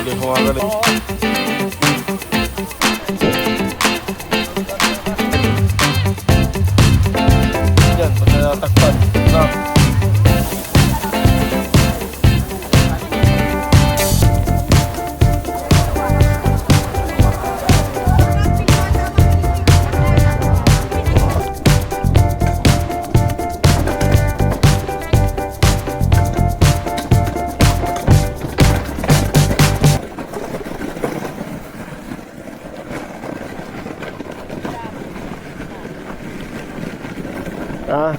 Hindi kumagaling. Yan, pag natatakpan. Stop. Ah.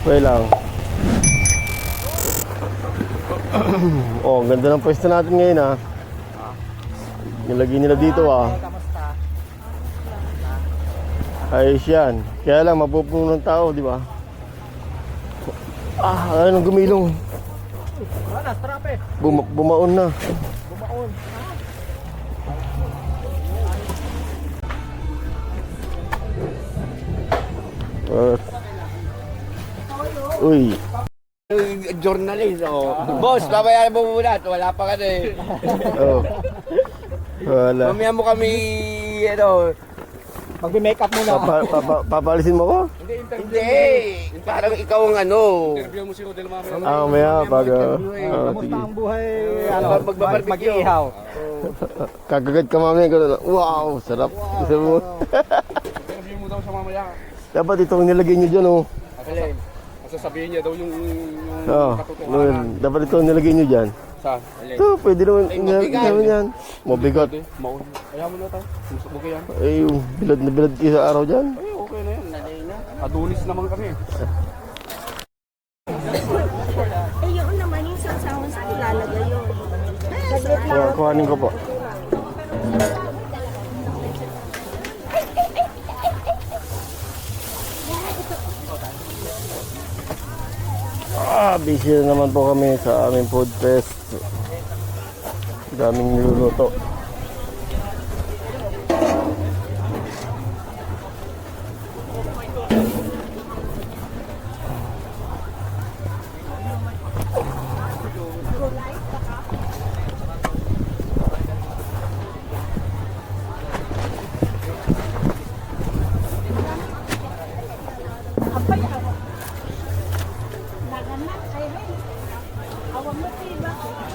Okay lang. Oh, ganda ng pwesto natin ngayon ah. Nilagay nila dito ah. Ayos yan. Kaya lang mapupuno ng tao, di ba? Ah, ayun ang gumilong. Bumaon na. Bumaon. Uy. Journalist, oh. Boss, babayaran mo muna. Wala pa ka na eh. Oh. Wala. Mamaya mo kami, ano, Magbe-makeup muna. Papalisin mo ko? hindi. Parang ikaw ang ano. Ah, maya pag Kamusta ang buhay? Ano, Magbabarbecue. mag-iihaw. kagagad ka mamaya gano'n. Wow, sarap. Gusto mo? Interview mo daw sa mamaya. Dapat itong nilagay nyo dyan oh. Sasabihin niya daw yung Oh, katotohanan. dapat itong nilagay nyo dyan. Saan? Ito, pwede naman naman yan. Mabigat. Maun. Ayaw mo na tayo. Okay yan. Ay, bilad na bilad kayo sa araw dyan. Ay, okay na yan. Adulis naman kami. Eh, yun naman yung sasawang sa ilalagay yun. Saglit lang. Kuhanin ko po. Busy na naman po kami sa aming food fest. Daming niluluto.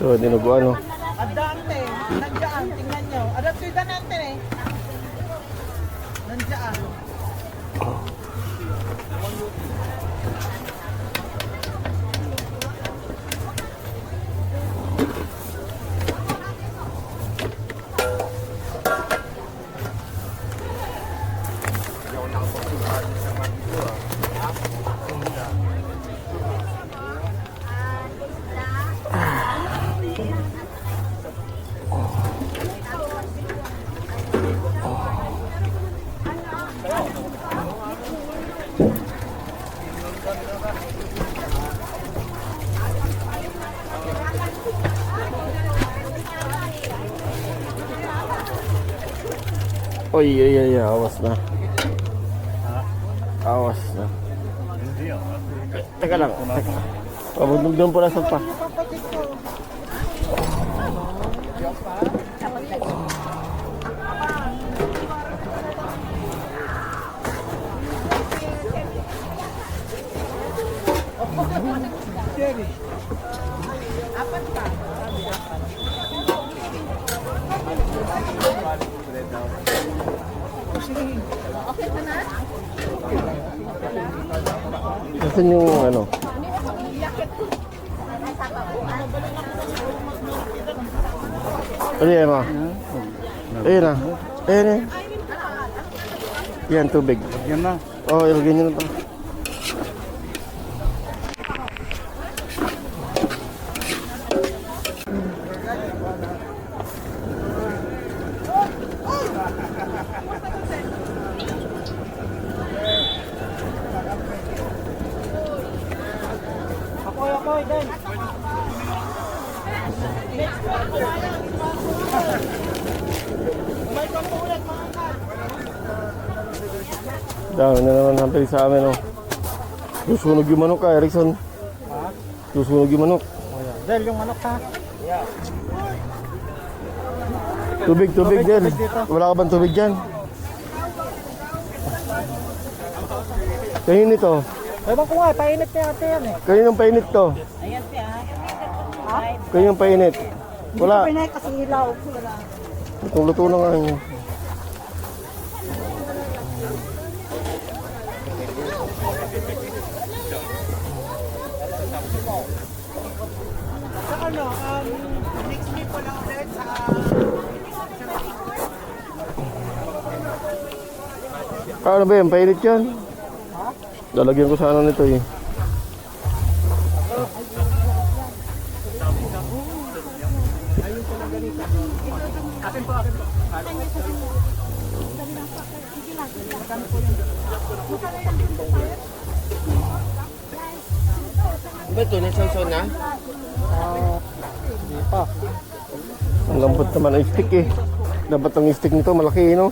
So, dinuguan, no? Adante, nandiyan, tingnan nyo. Adaptida natin eh. Nandiyan. Oy, awas na. Awas na. Teka lang. Pabundog doon po na sa pa. Nasaan yung ano? Ano yan ma? Ayan na. Ayan na. Yan, tubig. Yan na. Oh, ilagay nyo na ito. Akoy, din. May pampulat mga Dami na naman hantay sa amin, oh. Susunog yung manok ka, Erickson. Susunog yung manok. Del, yung manok ha. Tubig, Del. Wala ka bang tubig dyan? Kayo nito. Ewan ko nga, painit niya ate yan eh. Kayo nang painit to. Ayan siya. Kayo nang painit. Wala. Pinay kasi ilaw. Wala. Luto na nga yun. Sa ano, next week ko lang ulit sa... Ano ba yan? Painit yan? Lalagyan ko sana nito eh. Ba ito, nasaw-saw na? Ang lambot naman ang stick eh. Dapat ang stick nito malaki, no?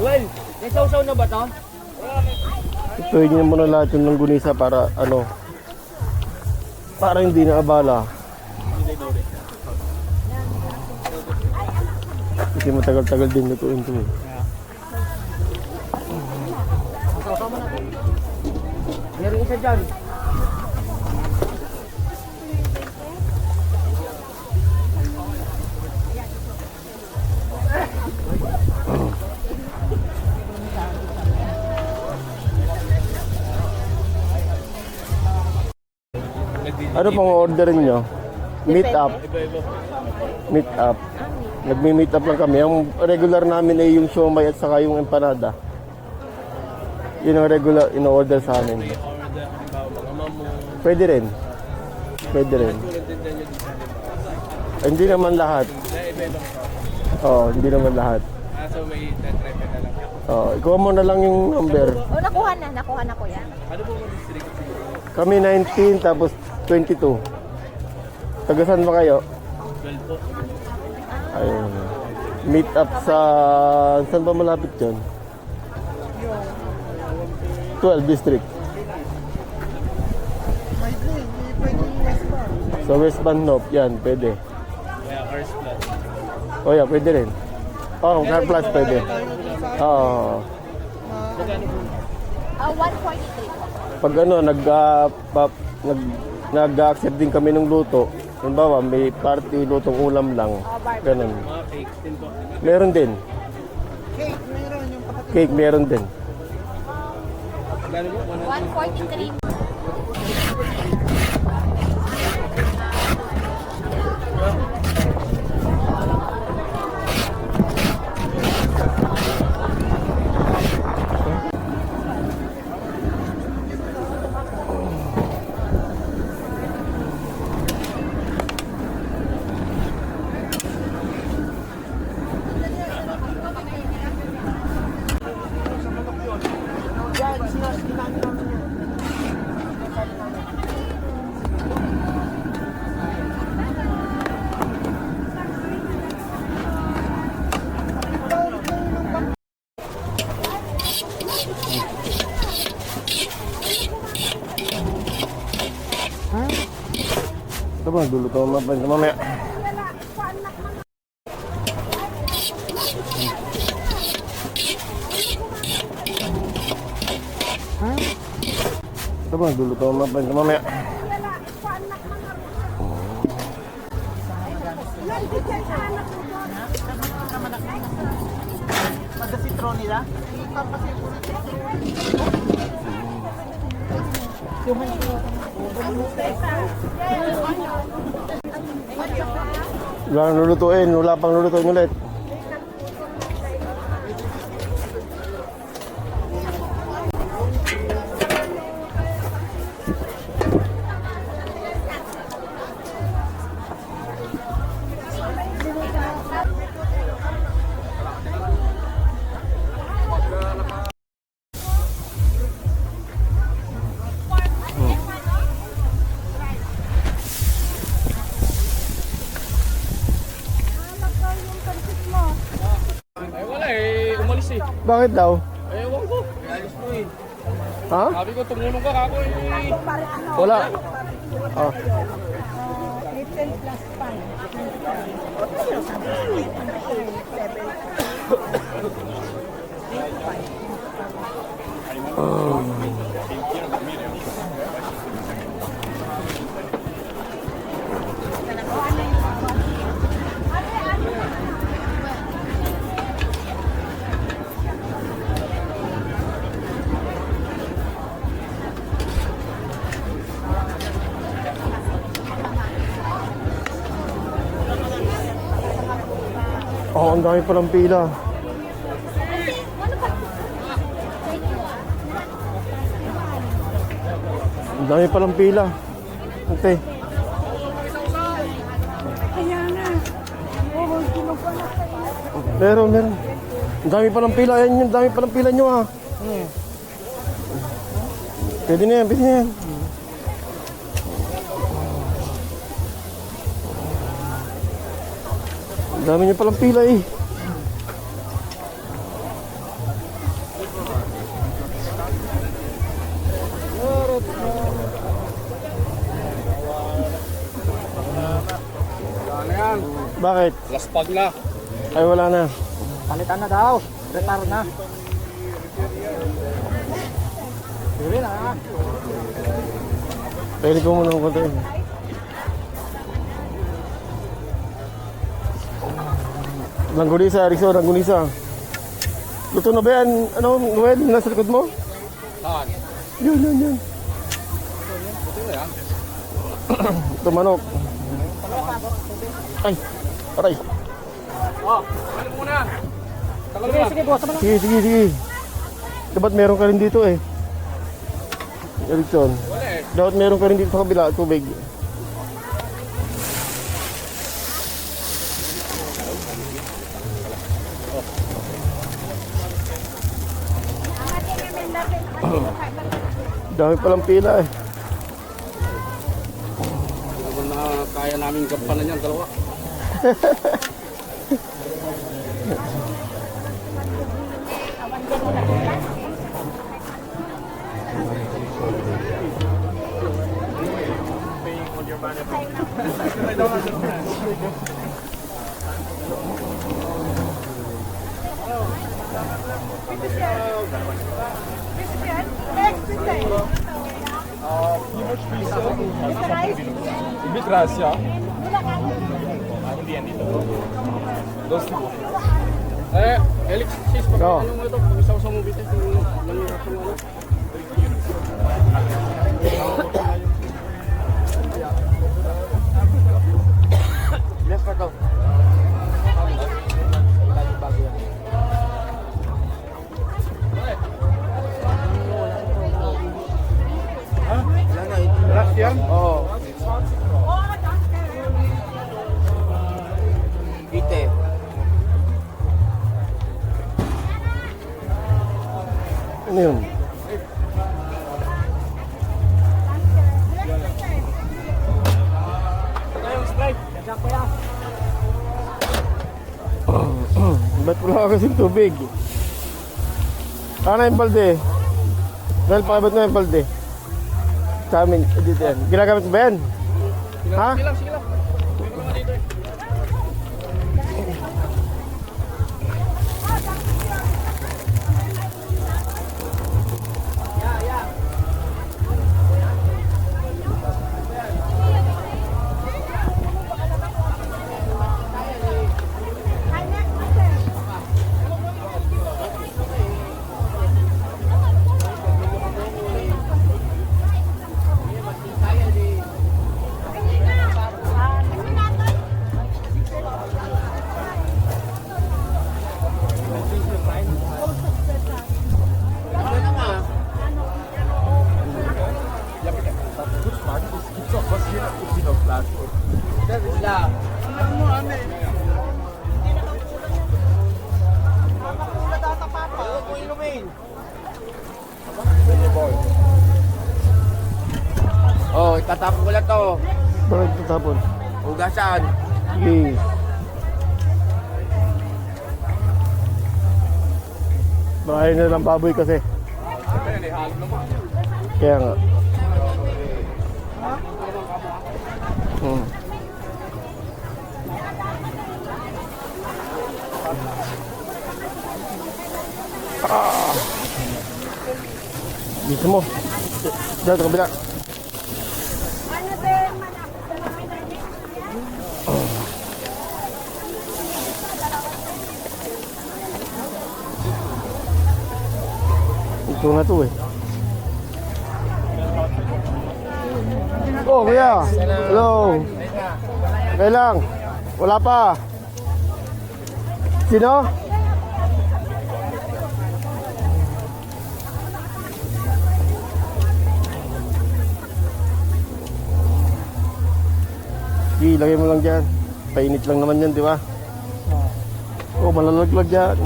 Well, nasaw-saw na ba ito? Ituhin niyo muna lahat yung langgunisa para ano, para hindi na abala. Kasi matagal-tagal din lutuin ito eh. Meron isa dyan. Ano pang orderin nyo? Meet up. Meet up. Nagmi-meet up lang kami. Ang regular namin ay yung siomay at saka yung empanada. Yun ang regular in-order sa amin. Pwede rin. Pwede rin. Ay, hindi naman lahat. Oo, hindi naman lahat. So may tetrepet na lang. Oo, ikuha mo na lang yung number. Oh, nakuha na ko yan. Ano po mga district? Kami 19 tapos 22. Tagasan ba kayo? 12 po. Ayun. Meet up sa... Saan ba malapit yun? 12 district. Sa West Banop, yan, pwede. Kaya Cars Plus. O yeah, pwede rin. Oh, Car Plus pwede. Oo. 143. Pag ano, nag-accept din kami ng luto. Halimbawa, may party lutong ulam lang. Ganun. Mga cake din po. Meron din. Cake, meron yung kapatid. Cake, meron din. Gano'n po? 143. Ito ba, luluto mamaya. Ito ba, luluto mamaya. Magasitro nila. Wala nang lulutuin, wala pang lulutuin ulit. Bakit daw? Ewan ko. Alis ko eh. Ha? Sabi ko, tumulong ka kako eh. Wala. Oh. 15 plus 5. Oh, ang dami palang pila. Ang dami palang pila. Ante. Kaya nga. Oo, kinukuha Meron. Ang dami palang pila. Ayan yung dami palang pila nyo ah. Pwede na yan. Ang dami nyo palang pila eh. Ano yan? Bakit? Last pag na. Ay wala na. Palitan na daw. Retire na. Sige na. Pwede ko muna ng konti. Langgunisa, Rizo, langgunisa. Luto na ba yan? Ano, Noel, nasa likod mo? Saan? Yun. Buti na yan. Ito manok. Ay, aray. Oh, ano muna? Tagal na. Sige, boss. Sige. Dapat meron ka rin dito eh. Erickson. Wala eh. Dapat meron ka rin dito sa kabila, tubig. Dami palang pila eh. Hindi naman na kaya namin gampanan yan, dalawa. Gracia. Hindi yan dito. Dos tipo. Elix, sis, Oo. ano mo ito? Pag-isaw sa movie test, nangyayap yung ano? Left pa to. Last yan? Oo. Bite. Ano yun? Ba't wala ka kasing tubig? Ano yung balde? Dahil pakibot na yung balde. Sa amin, dito yan. Ginagamit mo ba yan? Ha? Sige lang. Sige lang dito eh. Oh, itatapon ko lang to. Bakit tatapon? Hugasan. Sige. Bahay na ng baboy kasi. Kaya nga. Hmm. Dito mo. Dito, kabila. Ito na to eh. Oh, kuya. Hello. Okay lang. Wala pa. Sino? Sige, lagay mo lang dyan. Painit lang naman yan, di ba? Oh, malalaglag yan.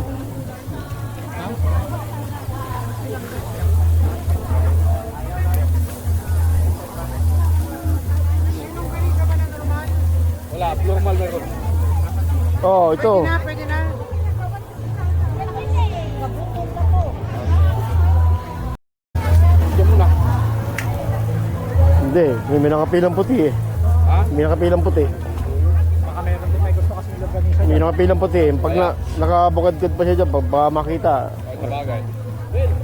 Wala, normal meron. Oh, ito. Pwede na. Diyan muna. Hindi, may nakapilang puti eh. Ha? May nakapilang puti. Baka meron din may gusto kasi nilaganisa. May nakapilang puti. Pag nakabukad-kad pa siya dyan, pag baka makita, Sabagay.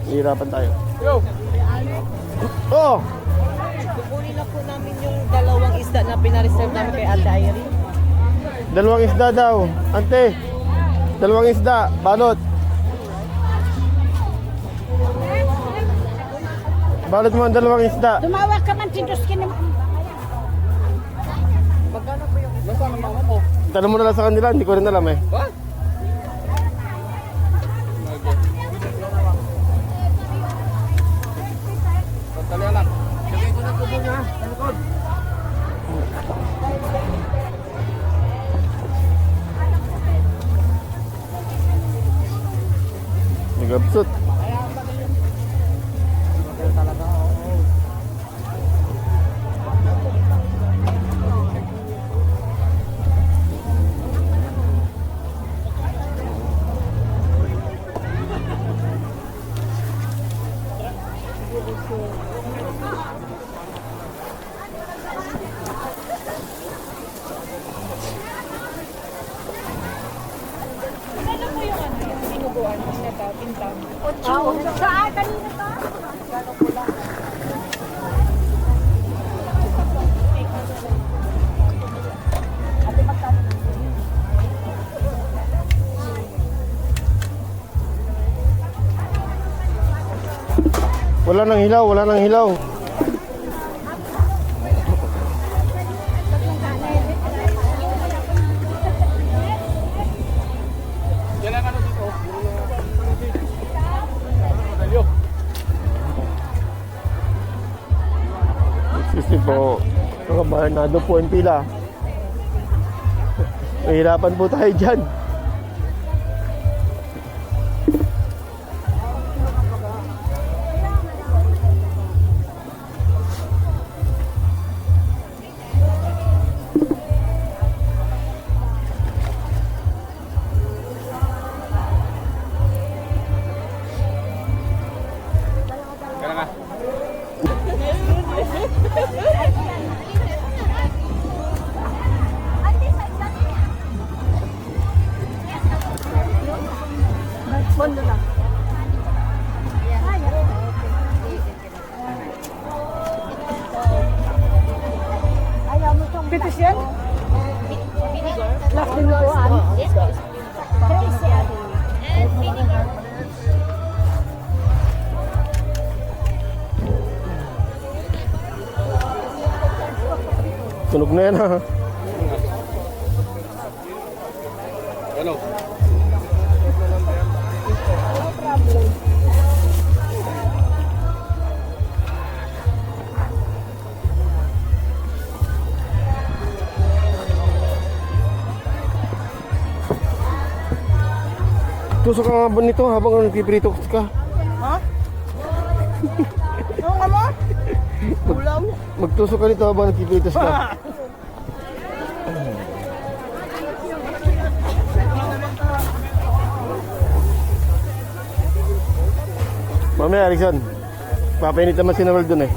hihirapan tayo. Yo! Oh! Kukunin na po namin yung dalawang isda na pinareserve namin kay Ate Irene. Dalawang isda daw. Ante, dalawang isda. Balot. Balot mo ang dalawang isda. Tumawa ka man, tindos ka naman. Nasaan ang mama mo? Tanong mo na lang sa kanila, hindi ko rin alam eh. Ba? Sandali lang. Lagay ko na tubo niya. Sa likod. Nagabsot. Saan? Kanina ka? Wala nang hilaw, wala nang hilaw. Kailangan ano dito? Medalyo. Excuse me po. Mga Bernardo po ang pila. Mahirapan po tayo dyan. Kailangan. Bondo lang. Ayaw mo itong Pitis yan? last dinuguan. Crazy ate. Tunog na yan ha. Ano? Tusok ka nga ba nito habang nagpiprito ka? Ha? Ano ka mo? Ulam? Magtusok ka nito habang nagpiprito ka. Mamaya, Erickson. Papainit naman si Noel dun eh.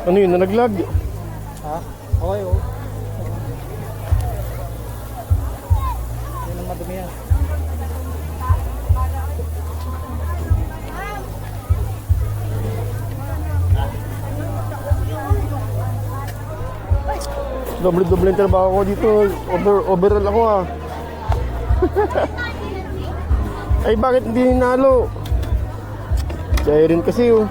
Ano yun? Nalaglag? Ha? Okay, oh. Yan ang madumi yan. Doble-doble yung trabaho ko dito. Overall ako ah. Ay bakit hindi ninalo? Si Irene kasi oh.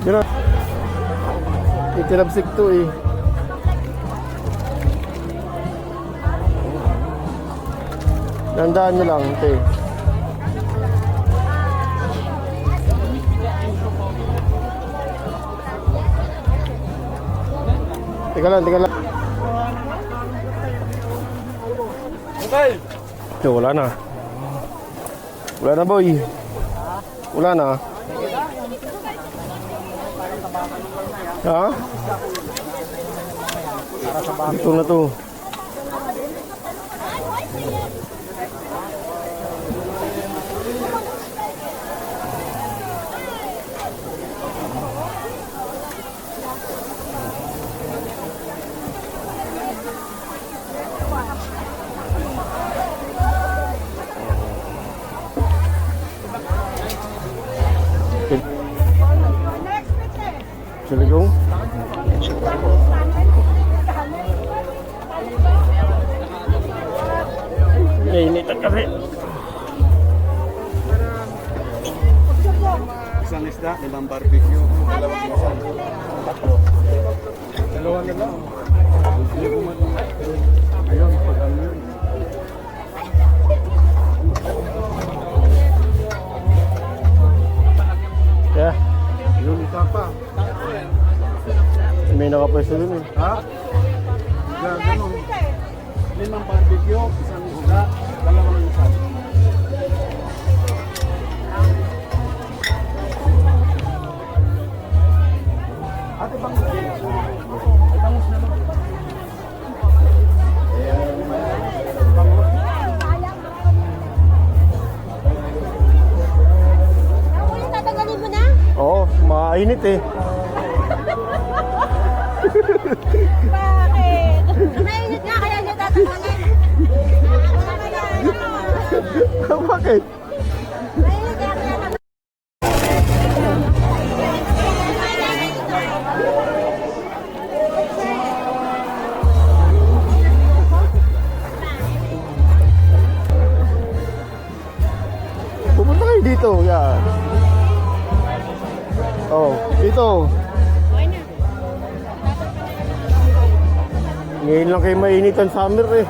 Gano'n. Itinapsik to eh. Dandaan nyo lang, ito eh. Teka lang. Okay. Yo, wala na. Wala na boy. Wala na. Ha? Ito na to. Siligong? Nainitan kasi. Isang isda, 5 barbecue, 2 isang. Dalawa na lang. Ayun, pag ano yun. Yeah. Yun, isa pa. May nakapwesto dun eh. Ha? Ganun. 5 barbecue, isang isda, 2 isang. Ate bang bangus na lang. Ulit tatanggalin mo na? Oo, mainit eh. Bakit? Mainit nga kaya niya tatanggalin. Bakit? Mainit nga kaya naman. Pupunta kayo dito, yan. Oh, dito. Ngayon lang kayo mainit ang summer eh.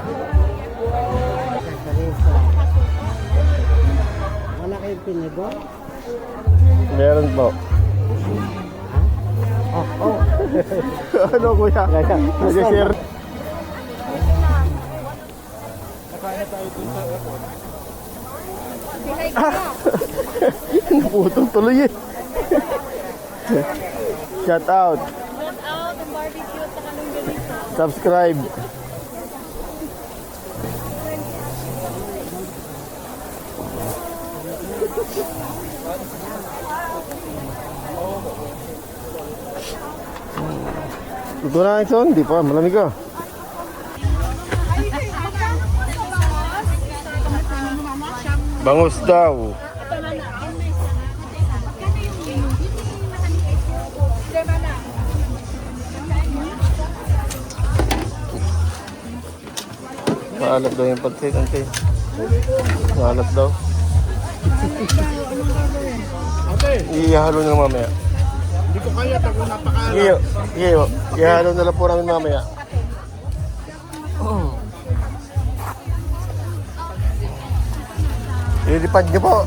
Wala kayong pinigo? Meron po. Ano kuya? Nag-share. Naputol tuloy eh. Shout out. Subscribe. Ito na ito, hindi pa, malamig ka. Bangus daw. Maalat daw yung pansit, ante. Maalat daw. Ihalo na mamaya. Hindi ko kaya, tago napakaalam. Ihalo na lang po namin mamaya. Lilipad niyo po.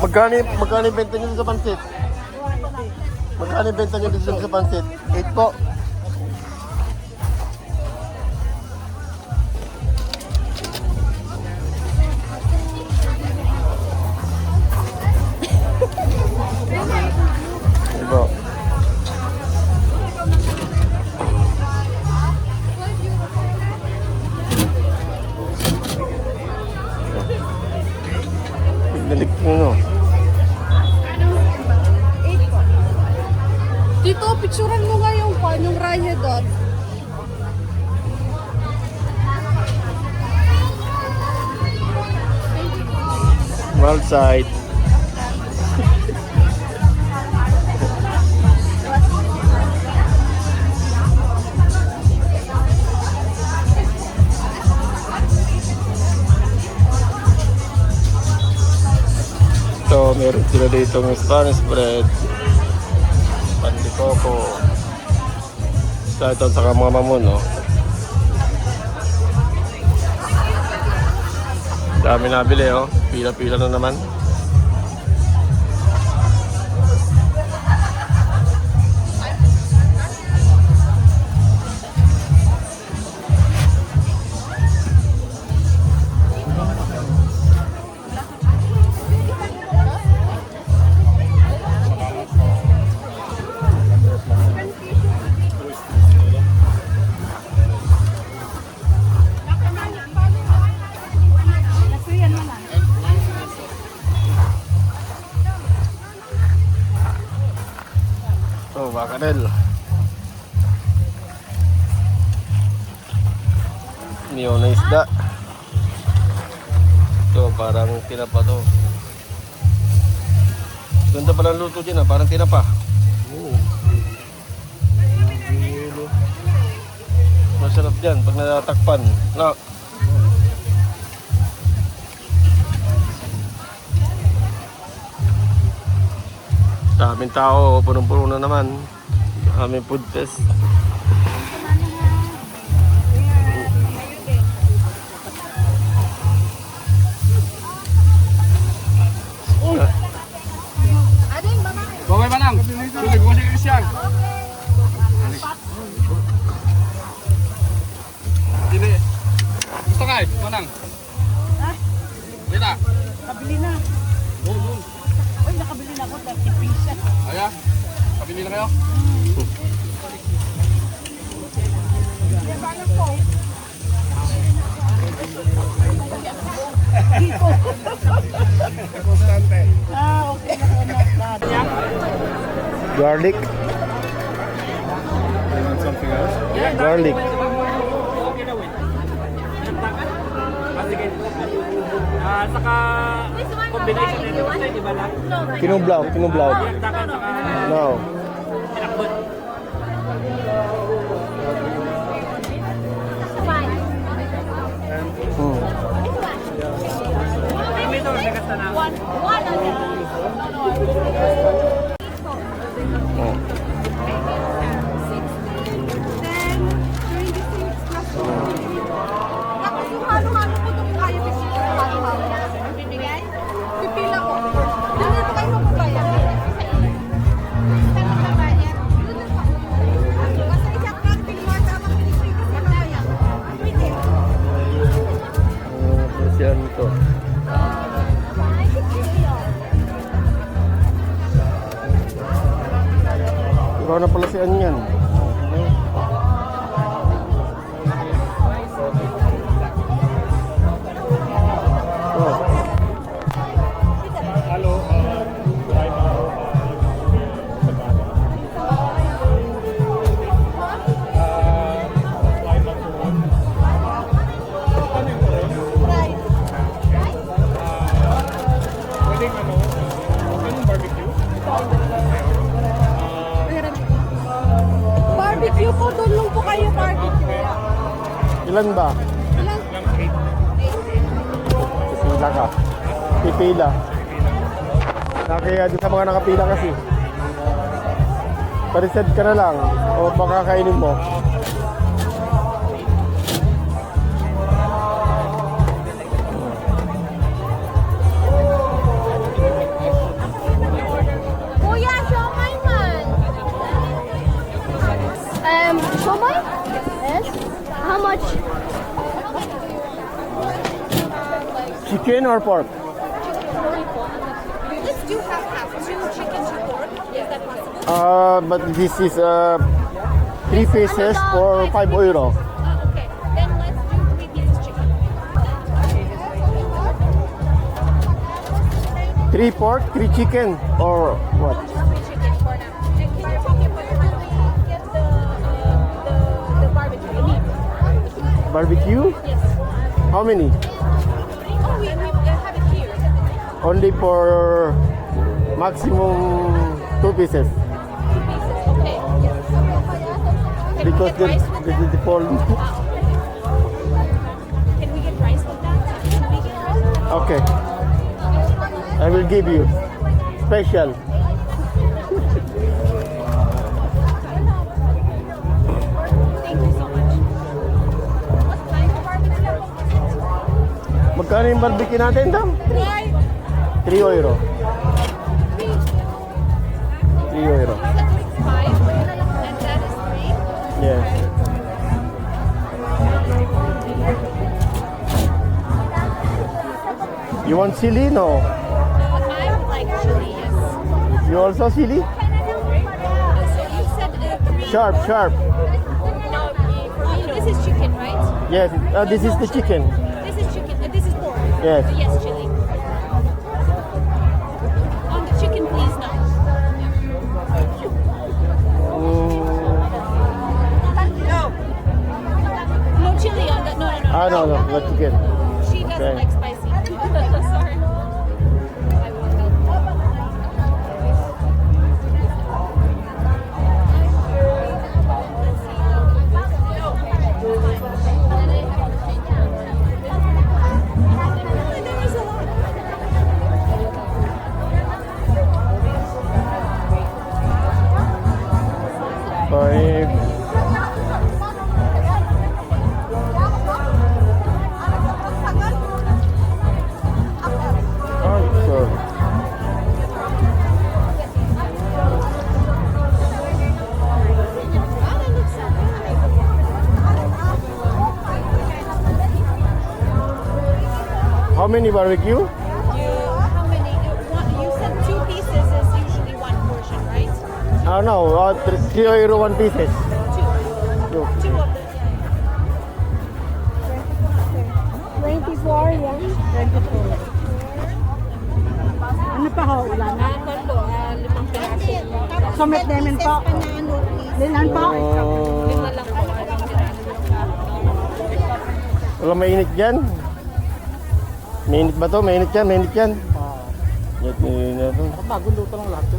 Magkano yung benta niyo sa pansit? Magkano yung benta niyo dito sa pansit? 8 po. Ito. Galit mo, no? Tito, picturean mo nga yung raya doon. Wild side. So, meron sila dito ng Spanish bread, pandikoko, ito saka mga mamon, no? Dami nabili, oh. Pila-pila na naman. Oh, bakanel. Niyo na isda. Ito, parang tinapa to. Ganda pala ang luto dyan, parang tinapa. Masarap dyan pag natatakpan. No. Daming tao, punong-puno na naman. Aming food fest. Bawal Manang. Sulit ko si Christian. Dili. Gusto ka Manang? Ha? Dita. Kabili na. Doon. Uy, nakabili na ako 30 pesos. Aya. Kabili na kayo. Ah, okay na. Garlic. Garlic. Saka combination nito kasi di ba lang? Kinublaw, kinublaw. Dakan saka No. pinakbot. May ito, nagas na na. Oh. Tapos yung halo-halo ko doon kaya kasi halo-halo. Bibigay? Pipila ko. Doon na kayo magbabayad. Basta isang lang, pilihan sa mga pinisip kasi magbayad. Pwede. Siyan to. Ikaw na pala si Anyan. Barbecue po, doon lang po kayo barbecue. Ilan ba? Ilan? Pipila ka. Pipila. Nakaya doon sa mga nakapila kasi. Pariset ka na lang o baka kainin mo. chicken or pork? Let's do half-half. 2 chicken, 2 pork. Is that possible? But this is 3 pieces for 5 euro. Okay. Then let's do 3 pieces chicken. 3 pork, 3 chicken, or what? 3 chicken for now. And can you tell me when we get the barbecue? The meat. Barbecue? Yes. How many? Oh, we have it here. Only for maximum 2 pieces. 2 pieces. Okay. Can Because we get rice with that? the pork. Can we get rice with that? Can we get rice with that? Okay. I will give you special. Thank you so much. What kind of barbecue? Magkano yung barbecue natin, Dam? Try. 3 euro. 3 euro. That makes 5. And that is 3. Yes. You want chili? No. I would like chili, yes. You also chili? So you said 3. Sharp, sharp. No, for me, this is chicken, right? Yes, this is the chicken. This is chicken. This is pork. Yes. Yes, chili. On the chicken, please, no. No chili on that. No. No, not chicken. She doesn't Okay. like spicy. Sorry. I will help. There was a lot. 5. Oh, sorry. Oh, that looks so good. How many barbecue? How many? You said 2 pieces is usually 1 portion, right? No, 3 euro 1 pieces. 2. 2 of them. 24 yan. 24. Ano pa ho? Ulan na? Kondo, 5 piraso. Summit namin po. Lilan po. 5 lang po. Wala mainit dyan? Mainit ba to? Mainit yan, mainit yan. Yan, yan, yan. Bagong luto lang lahat.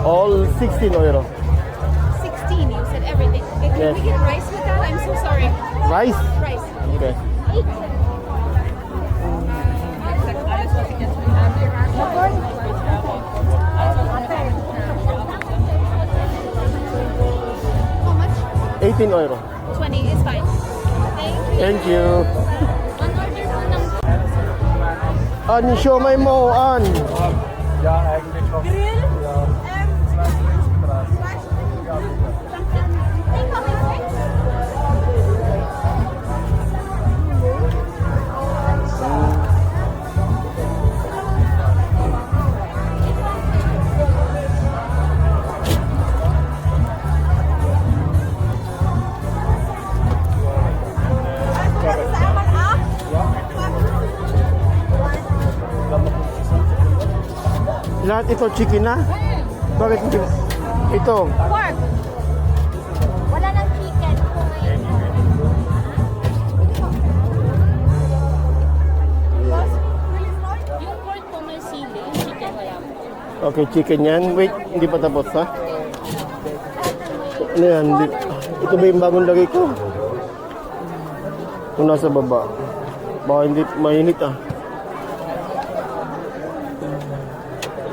All 16 euro. 16, you said everything. Okay, can Yes. we get rice with that? I'm so sorry. Rice? Rice. Okay. How much? 18 euro. 20 is fine. Thank you. Thank you. One order po ng An, siomay mo, An. grill. Lahat ito chicken na? Bakit hindi? Ito. Pork. Wala ng chicken po ngayon. Yung pork po may sili, yung chicken wala po. Okay, chicken yan. Wait, hindi pa tapos ha? Ano yan? Ito ba yung bagong lagay ko? Kung nasa baba. Baka hindi mainit ah.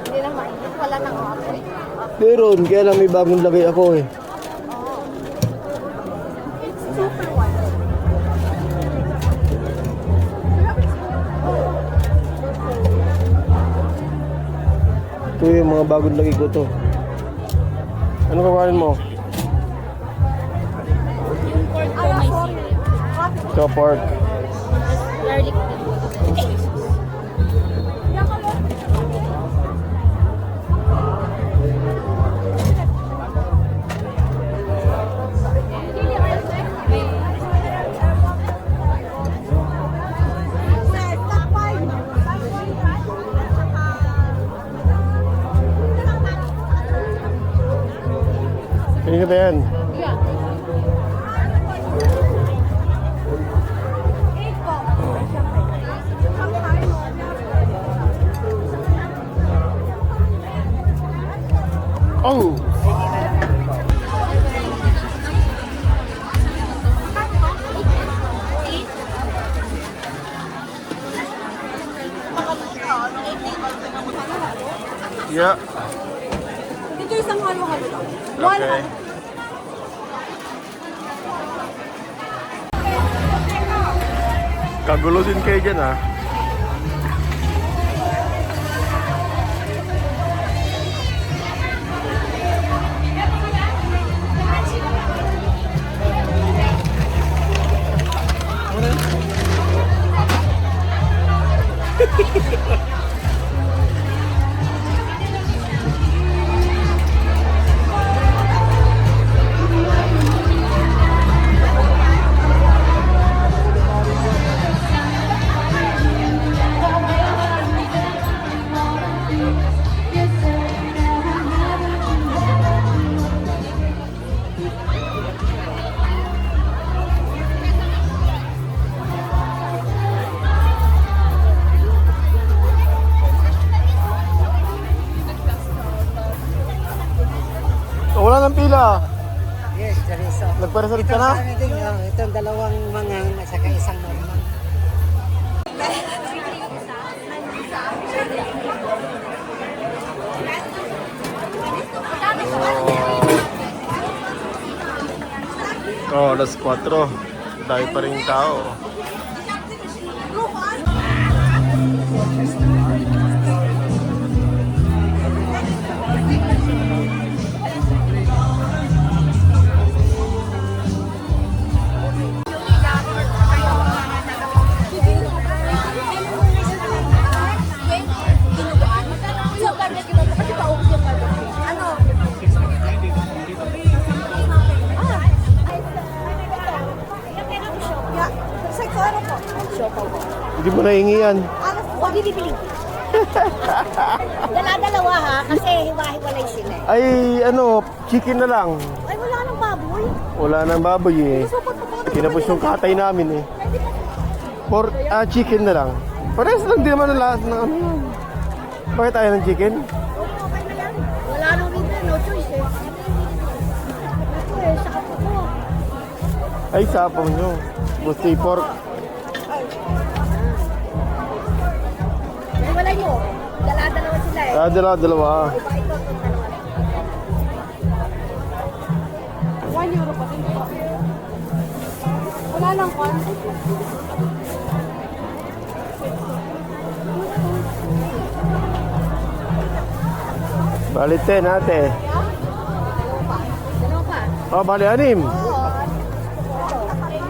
Hindi na mainit, wala nang apoy. Meron, kaya lang may bagong lagay ako eh. Super one. Ito yung mga bagong lagay ko to. Ano kakain mo? Yung pork So pork. Garlic. Ano ba yan? Oh! Yeah. Ito isang halo-halo lang. Okay. Kagulo din kayo dyan ah. Wala ng pila. Yes, chorizo. Nagpareserve ka na? Itong dalawang mangang at saka isang normal. Oh, alas 4. Dahil pa rin tao. Hindi mo nahingi yan. Huwag ibibili. Dala-dalawa ha, kasi hiwa-hiwalay sila. Ay, ano, chicken na lang. Ay, wala nang baboy. Wala nang baboy eh. Kinapos yung katay namin eh. Chicken na lang. Parehas lang din naman ang lahat ng ano yan. Bakit ayaw ng chicken? Okay na yan. Wala nang libre, no choice eh. Ito eh, sa kapo ko. Ay, sapang nyo. Gusto pork. Hiwalay mo. Dala-dalawa sila eh. Dalawa. Ito, itong dalawa. €1 pa din. Wala lang kon. Bali 10 ate. Dalawa pa. Oh, bali 6.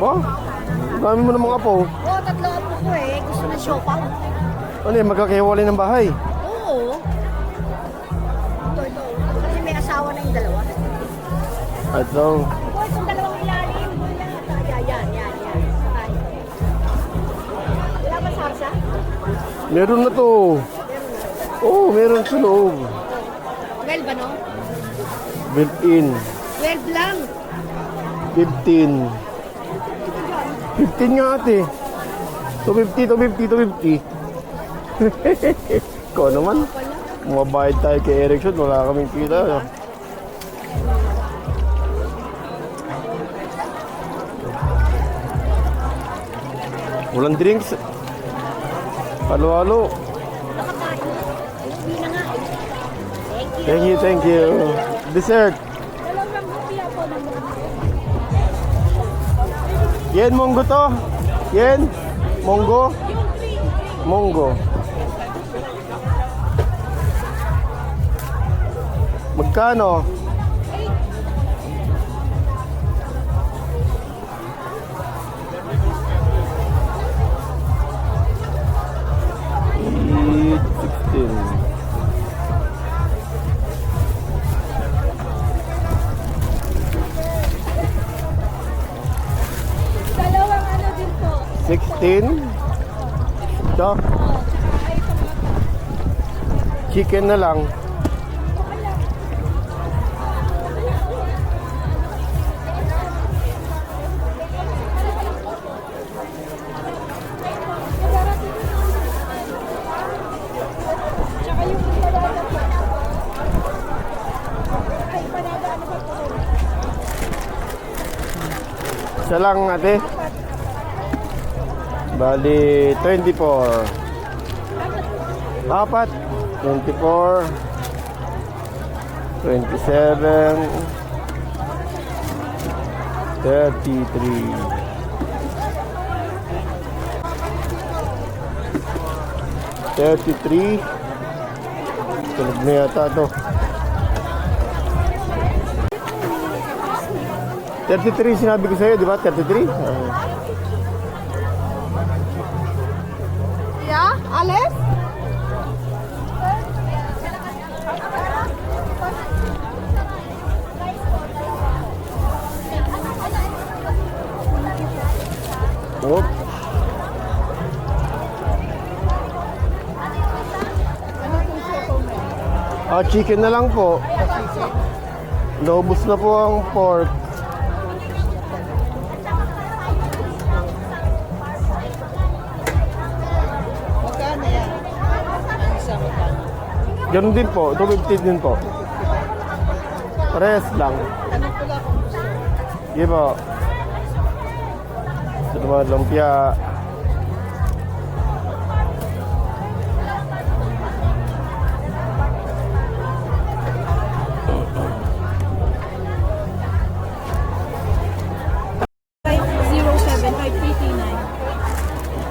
Oh, dami mo ng mga apo. Oo, 3 apo ko eh. Gusto na siopaw. Ano yung magkakahiwalay ng bahay? Oo. Ito. Kasi may asawa na yung dalawa. Ito. Oh, itong dalawang ilalim. Yan. Ay. Wala ba sarsa? Meron na to. Oh, meron sa loob. 12 ba no? Built-in. 12 lang. 15. 15 nga ate. 250. Ikaw naman. Mabayad tayo kay Erickson. Wala kaming kita. Walang drinks. Halo-halo. Hindi na nga eh. Thank you. Dessert. Dalawang hapya po naman. Yen, monggo to. Yen, monggo. Monggo. Magkano? 15. Ito. Chicken na lang. Isa lang ate. Bali 24. Apat. 24. 27. 33. 33. Tulog na yata to. 33 sinabi ko sa'yo, di ba? 33? Yeah, Alice? Whoop. Chicken na lang po. Naubos na po ang pork. Magkano yan? Ang isa magkano? Ganun din po, 250 din po. Parehas lang. Anong pula kung gusto? Sige po. Sa mga lumpia.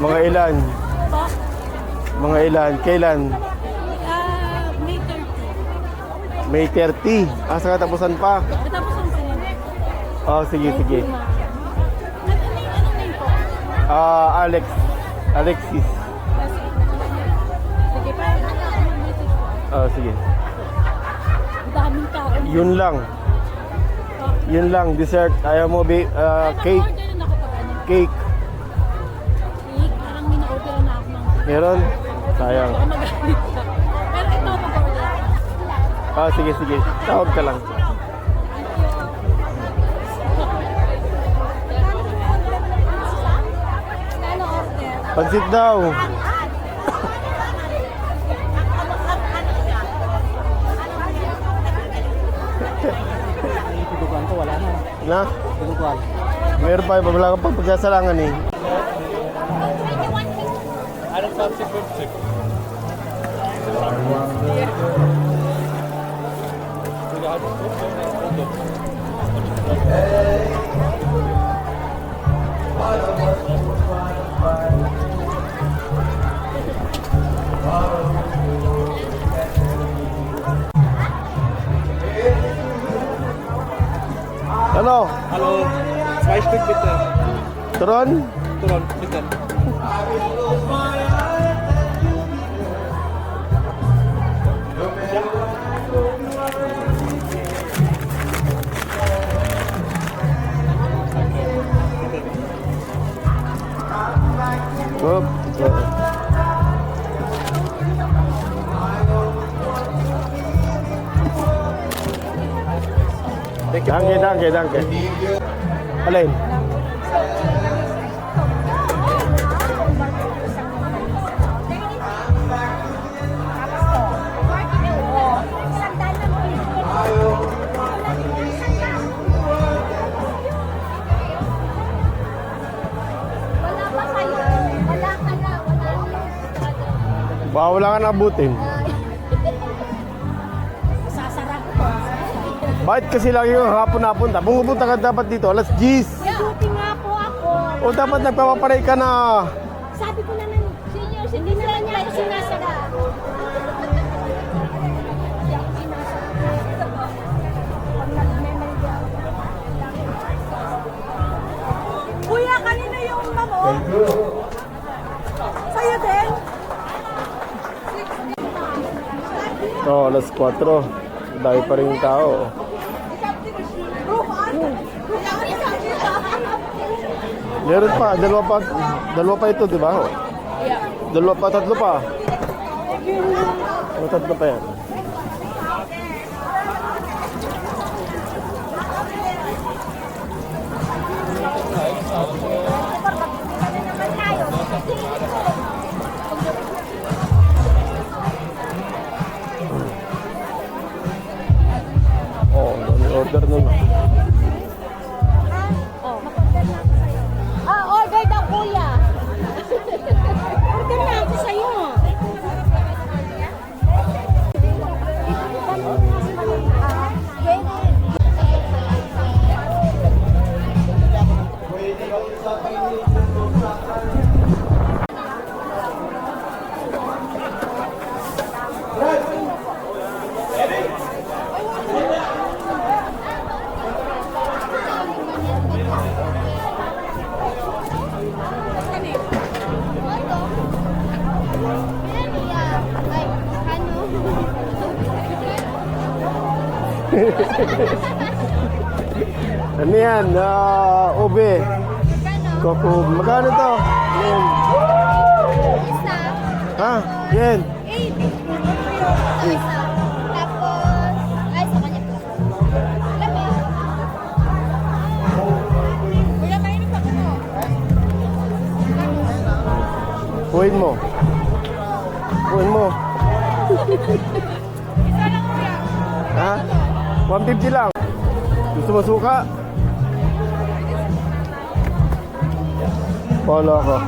Mga ilan? Mga ilan? Kailan? May 30. Sa katapusan pa? Katapusan ko na. Oh, sige, sige. Anong name po? Alex. Alexis. Sige, parang message po. Sige. Ang daming tao. Yun lang. Yun lang. Dessert. Ayaw mo, cake. Order na ako pag ano. Cake. Cake, parang mina-order na ako ng... Meron? Sayang. Baka magalit ka. Pero ito, mag-order ako. Sige, sige. Tawag ka lang. Ano order? Pansit daw. Pinuguan ko, wala na. Na? Pinuguan. Meron pa. Wala kang pagsasalangan eh. Anong subsequent? Ano? Hello. Spice stick bitter. Turon? Turon, bitter. Whoop. Danke, danke, danke. Alin? Wala pa kayo. Wala ka na. Baka wala ka nabutin. Sasarap ko. Bakit kasi lagi yung hapon napunta? Pumupunta ka dapat dito, alas 10. Duty nga po ako. O dapat nagpapaparay ka na. Sabi ko naman, senior, hindi na lang niya ako sinasara. Hindi ako sinasara. Pag nag-memory ako. Kuya, kanina yung mamo? Sa'yo din? Alas 4. Dahil pa rin yung tao. Meron pa, dalawa pa ito, di ba? Dalawa pa, tatlo pa. O, tatlo pa yan. Oh, dami order nun. Order daw kuya. Order na ako sa'yo. Ano yan? Ube. Koko. Magkano to? Yan. Isa. Ha? Yan. 8. Isa. Tapos, ay, sa kanya po. Alam mo yun? Kuya, mainit pa ko. Puhin mo. Puhin mo. Isa lang kuya. Ha? 150 lang. Gusto mo suka? Pala ka.